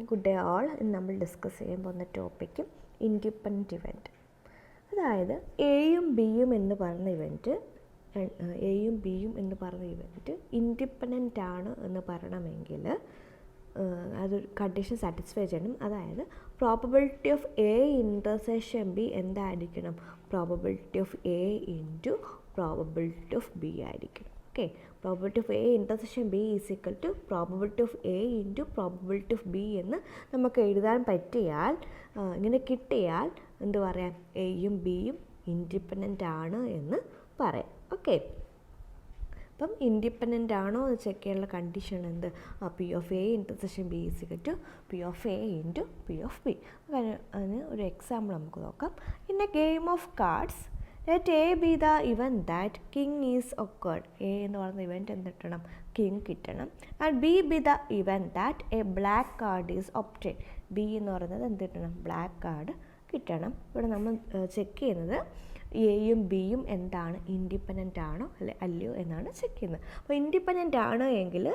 Good day all. ഇന്ന് നമ്മൾ discuss ചെയ്യാൻ പോകുന്ന ടോപ്പിക്ക് ഇൻഡിപെൻഡൻറ്റ് ഇവൻറ്റ്. അതായത് എയും ബിയും എന്ന് പറഞ്ഞ ഇവൻറ്റ് ഇൻഡിപെൻഡൻ്റ് ആണ് എന്ന് പറയണമെങ്കിൽ അതൊരു കണ്ടീഷൻ സാറ്റിസ്ഫൈ ചെയ്യണം. അതായത് probability of A intersection B എന്തായിരിക്കണം? Probability of A into probability of B ആയിരിക്കണം. Okay, probability of A intersection B is equal to probability of A into probability of B എന്ന് നമുക്ക് എഴുതാൻ പറ്റിയാൽ, ഇങ്ങനെ കിട്ടിയാൽ എന്ത് പറയാം? എയും ബിയും ഇൻഡിപെൻഡൻ്റ് ആണ് എന്ന് പറയാം. ഓക്കെ, അപ്പം ഇൻഡിപെൻഡൻ്റ് ആണോ എന്ന് ചെക്ക് ചെയ്യാനുള്ള കണ്ടീഷൻ എന്ത്? P of A intersection B is equal to P of A into P of B. അതിന് ഒരു എക്സാമ്പിൾ നമുക്ക് നോക്കാം. In a game of cards let A be the event that king is occurred. A എന്ന് പറയുന്ന event എന്ത് കിട്ടണം? King കിട്ടണം. And B be the event that a black card is obtained. B എന്ന് പറയുന്നത് എന്ത് കിട്ടണം? ബ്ലാക്ക് കാർഡ് കിട്ടണം. ഇവിടെ നമ്മൾ ചെക്ക് ചെയ്യുന്നത് എയും ബിയും എന്താണ്? ഇൻഡിപെൻഡൻ്റ് ആണോ അല്ലയോ എന്നാണ് ചെക്ക് ചെയ്യുന്നത്. അപ്പോൾ ഇൻഡിപെൻഡൻ്റ് ആണ് എങ്കിൽ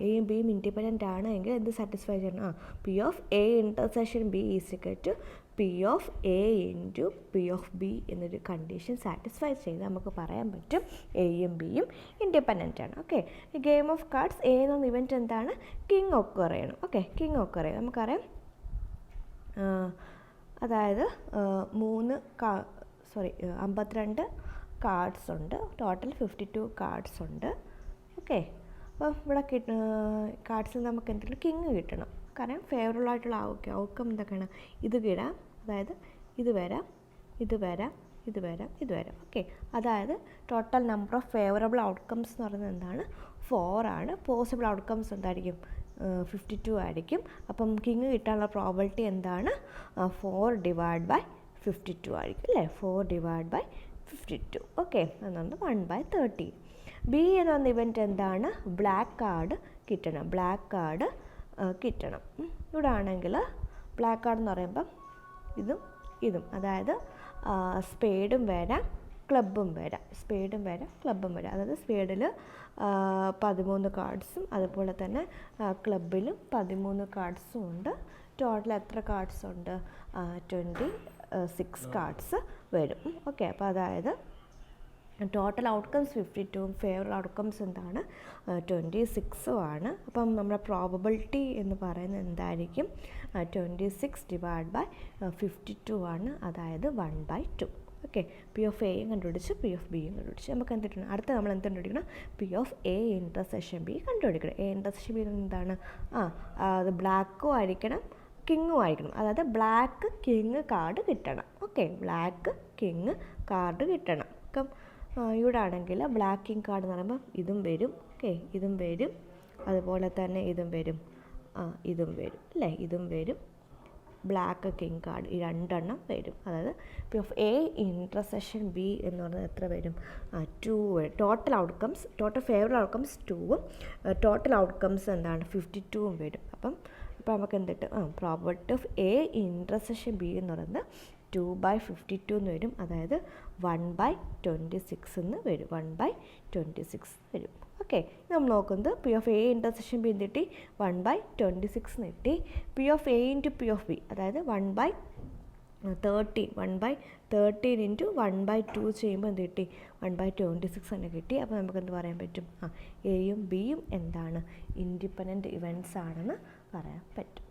എയും ബിയും ഇൻഡിപെൻഡൻ്റ് ആണ് എങ്കിൽ എന്ത് സാറ്റിസ്ഫൈ ചെയ്യണം? P of A intersection B is equal to P of A into P of B എന്നൊരു കണ്ടീഷൻ സാറ്റിസ്ഫൈ ചെയ്ത് നമുക്ക് പറയാൻ പറ്റും എയും ബിയും ഇൻഡിപെൻഡൻ്റ് ആണ്. ഓക്കെ, ഈ ഗെയിം ഓഫ് കാർഡ്സ് എ എന്ന ഇവൻറ്റ് എന്താണ്? കിങ് ഒക്കർ ചെയ്യണം. ഓക്കെ, കിങ് ഒക്കർ ചെയ്യണം. നമുക്കറിയാം, അതായത് 52 കാർഡ്സ് ഉണ്ട്. ടോട്ടൽ 52 കാർഡ്സ് ഉണ്ട്. ഓക്കെ, അപ്പോൾ ഇവിടെ കാർഡ്സിൽ നമുക്ക് എന്തെങ്കിലും കിങ് കിട്ടണം. കാരണം ഫേവറബിൾ ആയിട്ടുള്ള ഔട്ട്കം എന്തൊക്കെയാണ്? ഇത് കിടാം, അതായത് ഇത് വരാം, ഇത് വരാം, ഇത് വരാം, ഇത് വരാം. ഓക്കെ, അതായത് total number of favourable outcomes എന്ന് പറയുന്നത് എന്താണ്? 4 ആണ്. പോസിബിൾ ഔട്ട്കംസ് എന്തായിരിക്കും? 52 ആയിരിക്കും. അപ്പം കിങ് കിട്ടാനുള്ള പ്രോബബിലിറ്റി എന്താണ്? 4/52 ആയിരിക്കും അല്ലേ? 4/52. ഓക്കെ, അതാണ് 1/30. ബി എന്ന് പറഞ്ഞ ഇവൻറ്റ് എന്താണ്? ബ്ലാക്ക് കാർഡ് കിട്ടണം. ബ്ലാക്ക് കാർഡ് കിട്ടണം. ഇവിടെ ആണെങ്കിൽ ബ്ലാക്ക് കാർഡ് എന്ന് പറയുമ്പം ഇതും അതായത് സ്പേഡും വരാം, ക്ലബ്ബും വരാം. സ്പേഡും വരാം, ക്ലബ്ബും വരാം. അതായത് സ്പേഡിൽ 13 കാർഡ്സും അതുപോലെ തന്നെ ക്ലബിലും 13 കാർഡ്സും ഉണ്ട്. ടോട്ടൽ എത്ര കാർഡ്സ് ഉണ്ട്? 26 കാർഡ്സ് വരും. ഓക്കെ, അപ്പോൾ അതായത് ടോട്ടൽ ഔട്ട്കംസ് 52ഉം ഫേവറബിൾ ഔട്ട്കംസ് എന്താണ്? 26ഉം ആണ്. അപ്പം നമ്മുടെ പ്രോബബിലിറ്റി എന്ന് പറയുന്നത് എന്തായിരിക്കും? 26/52 ആണ്, അതായത് 1/2. ഓക്കെ, പി ഓഫ് എയും കണ്ടുപിടിച്ച് പി ഓഫ് ബിയും കണ്ടുപിടിച്ച് നമുക്ക് എന്ത് കിട്ടണം? അടുത്ത നമ്മൾ എന്ത് കണ്ടുപിടിക്കണം? P of A intersection B കണ്ടുപിടിക്കണം. എ ഇൻ്റർസെക്ഷൻ ബി എന്താണ്? അത് ബ്ലാക്കും ആയിരിക്കണം, കിങ്ങും ആയിരിക്കണം. അതായത് ബ്ലാക്ക് കിങ് കാർഡ് കിട്ടണം. ഓക്കെ, ബ്ലാക്ക് കിങ് കാർഡ് കിട്ടണം. അപ്പം ഇവിടെ ആണെങ്കിൽ ബ്ലാക്ക് കിങ് കാർഡ് എന്ന് പറയുമ്പോൾ ഇതും വരും. ഓക്കെ, ഇതും വരും, അതുപോലെ തന്നെ ഇതും വരും, ഇതും വരും അല്ലേ? ഇതും വരും. ബ്ലാക്ക് കിങ് കാർഡ് ഈ 2 എണ്ണം വരും. അതായത് P of A intersection B എന്ന് പറയുന്നത് എത്ര വരും? 2 വരും. ടോട്ടൽ ഫേവറബിൾ ഔട്ട്കംസ് 2ഉം ടോട്ടൽ ഔട്ട്കംസ് എന്താണ്? 52ഉം വരും. അപ്പോൾ നമുക്ക് എന്തിട്ട് probability of A intersection B എന്ന് പറയുന്നത് 2/52 എന്ന് വരും. അതായത് 1/26 എന്ന് വരും. 1/26 വരും. ഓക്കെ, നമ്മൾ നോക്കുന്നത് P of A intersection B എന്ത് കിട്ടി? 1/26 എന്ന് കിട്ടി. P of A into P of B അതായത് 1/13 ഇൻറ്റു 1/2 ചെയ്യുമ്പോൾ എന്ത് കിട്ടി? 1/26 തന്നെ കിട്ടി. അപ്പോൾ നമുക്ക് എന്ത് പറയാൻ പറ്റും? എയും ബിയും എന്താണ്? ഇൻഡിപെൻഡൻറ്റ് ഇവൻറ്റ്സ് ആണെന്ന് പറയാൻ പറ്റും.